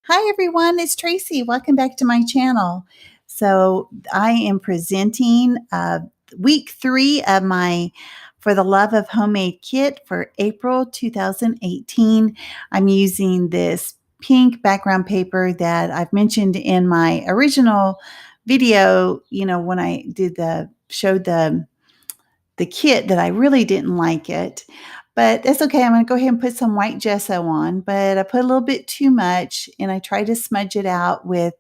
Hi everyone, it's Tracy. Welcome back to my channel. So I am presenting week 3 of my For the Love of Homemade kit for April 2018. I'm using this pink background paper that I've mentioned in my original video, when I showed the kit, that I really didn't like it. But that's okay. I'm going to go ahead and put some white gesso on, but I put a little bit too much and I try to smudge it out with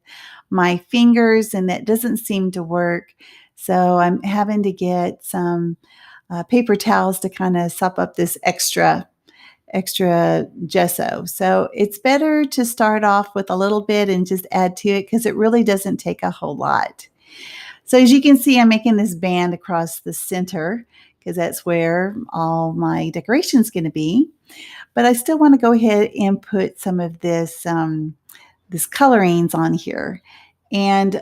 my fingers and that doesn't seem to work. So I'm having to get some paper towels to kind of sop up this extra gesso. So it's better to start off with a little bit and just add to it because it really doesn't take a whole lot. So as you can see, I'm making this band across the center because that's where all my decoration's going to be. But I still want to go ahead and put some of this colorings on here. And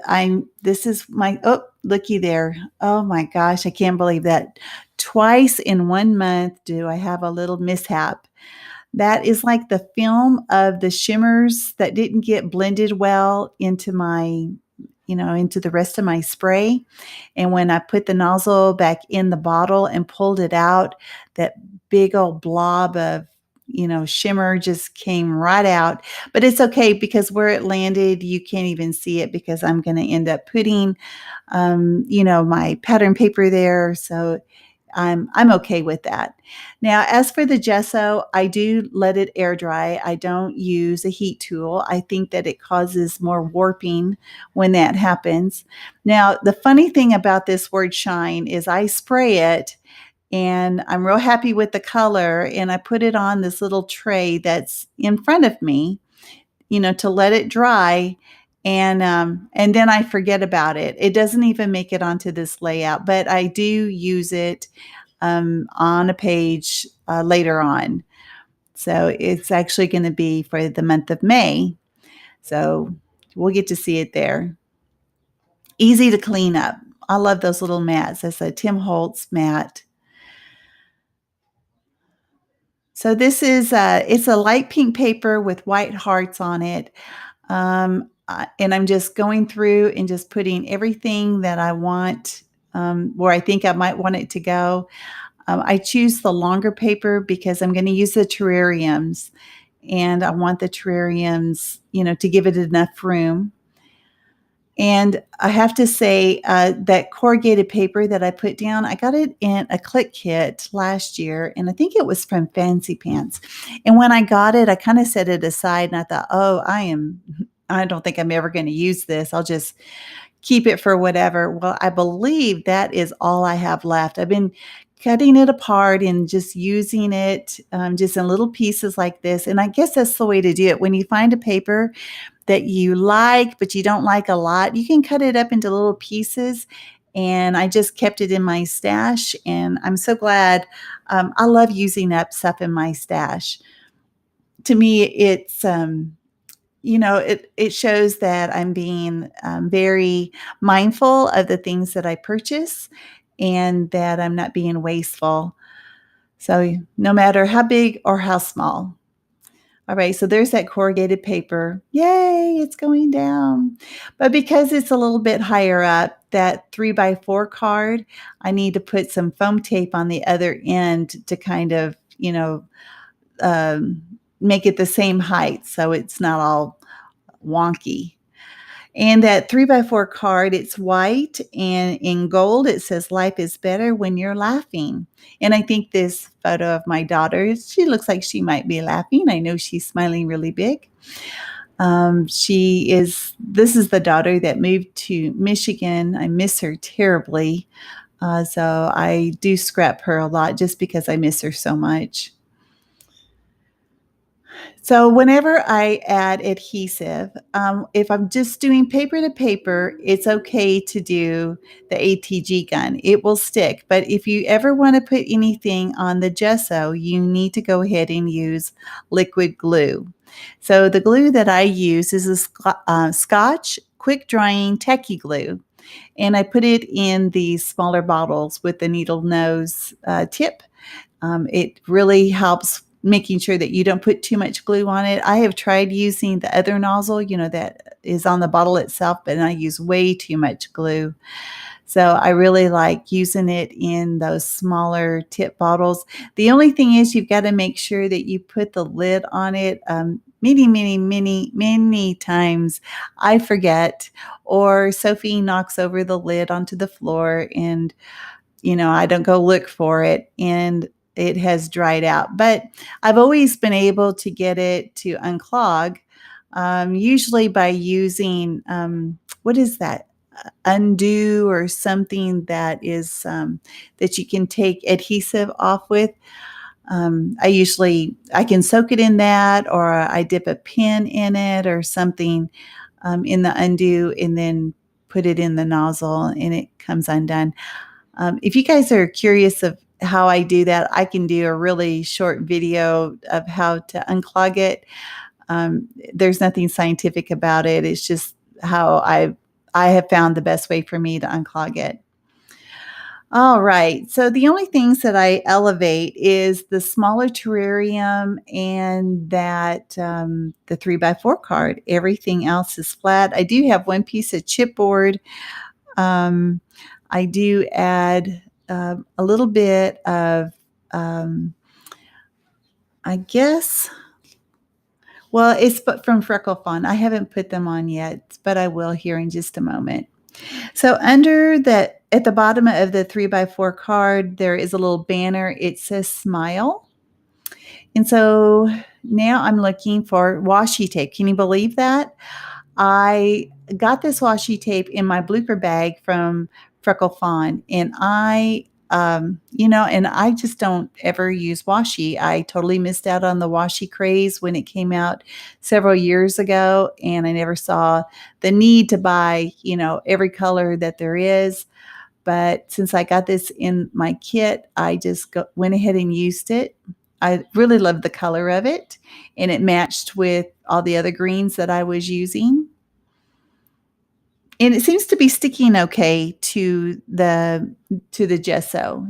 this is my, oh, looky there. Oh my gosh, I can't believe that. Twice in 1 month do I have a little mishap. That is like the film of the shimmers that didn't get blended well into into the rest of my spray. And when I put the nozzle back in the bottle and pulled it out, that big old blob of, shimmer just came right out. But it's okay because where it landed, you can't even see it because I'm going to end up putting, my pattern paper there. So I'm okay with that. Now, as for the gesso, I do let it air dry. I don't use a heat tool. I think that it causes more warping when that happens. Now, the funny thing about this word shine is I spray it and I'm real happy with the color and I put it on this little tray that's in front of me, to let it dry. And then I forget about it. It doesn't even make it onto this layout, but I do use it on a page later on. So it's actually going to be for the month of May. So we'll get to see it there. Easy to clean up. I love those little mats. That's a Tim Holtz mat. So this is it's a light pink paper with white hearts on it. And I'm just going through and just putting everything that I want where I think I might want it to go. I choose the longer paper because I'm going to use the terrariums and I want the terrariums, to give it enough room. And I have to say that corrugated paper that I put down, I got it in a click kit last year, and I think it was from Fancy Pants. And when I got it, I kind of set it aside and I thought, oh, I don't think I'm ever going to use this. I'll just keep it for whatever. Well, I believe that is all I have left. I've been cutting it apart and just using it just in little pieces like this. And I guess that's the way to do it. When you find a paper that you like, but you don't like a lot, you can cut it up into little pieces. And I just kept it in my stash. And I'm so glad. I love using up stuff in my stash. To me, it's it shows that I'm being very mindful of the things that I purchase and that I'm not being wasteful. So no matter how big or how small. All right, so there's that corrugated paper. Yay, it's going down. But because it's a little bit higher up, that 3x4 card, I need to put some foam tape on the other end to kind of, make it the same height so it's not all wonky. And that 3x4 card, it's white and in gold, it says life is better when you're laughing. And I think this photo of my daughter, she looks like she might be laughing. I know she's smiling really big. This is the daughter that moved to Michigan. I miss her terribly. So I do scrap her a lot just because I miss her so much. So whenever I add adhesive, if I'm just doing paper to paper, it's okay to do the ATG gun. It will stick. But if you ever want to put anything on the gesso, you need to go ahead and use liquid glue. So the glue that I use is a Scotch quick drying techie glue. And I put it in these smaller bottles with the needle nose tip. It really helps making sure that you don't put too much glue on it. I have tried using the other nozzle, that is on the bottle itself, but I use way too much glue. So I really like using it in those smaller tip bottles. The only thing is you've got to make sure that you put the lid on it many, many, many, many times. I forget, or Sophie knocks over the lid onto the floor, and I don't go look for it, and it has dried out. But I've always been able to get it to unclog, usually by using, what is that? Undo or something that is that you can take adhesive off with. I can soak it in that, or I dip a pin in it or something in the undo, and then put it in the nozzle, and it comes undone. If you guys are curious of how I do that, I can do a really short video of how to unclog it. There's nothing scientific about it. It's just how I have found the best way for me to unclog it. All right. So the only things that I elevate is the smaller terrarium and that the 3x4 card. Everything else is flat. I do have one piece of chipboard. I do add a little bit of, I guess, well, it's from Freckle Fawn. I haven't put them on yet, but I will here in just a moment. So at the bottom of the 3x4 card, there is a little banner. It says smile. And so now I'm looking for washi tape. Can you believe that? I got this washi tape in my blooper bag from Freckle Fawn, and and I just don't ever use washi. I totally missed out on the washi craze when it came out several years ago, and I never saw the need to buy, every color that there is. But since I got this in my kit, I just went ahead and used it. I really loved the color of it, and it matched with all the other greens that I was using. And it seems to be sticking okay to the gesso.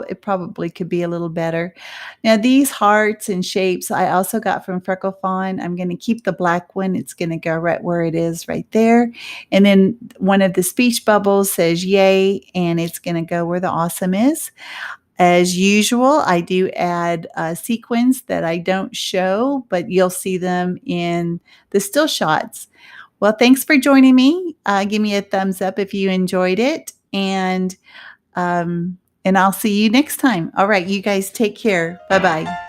It probably could be a little better. Now these hearts and shapes I also got from Freckle Fawn. I'm going to keep the black one. It's going to go right where it is right there. And then one of the speech bubbles says yay, and it's going to go where the awesome is. As usual, I do add sequins that I don't show, but you'll see them in the still shots. Well, thanks for joining me. Give me a thumbs up if you enjoyed it, and I'll see you next time. All right, you guys take care. Bye-bye.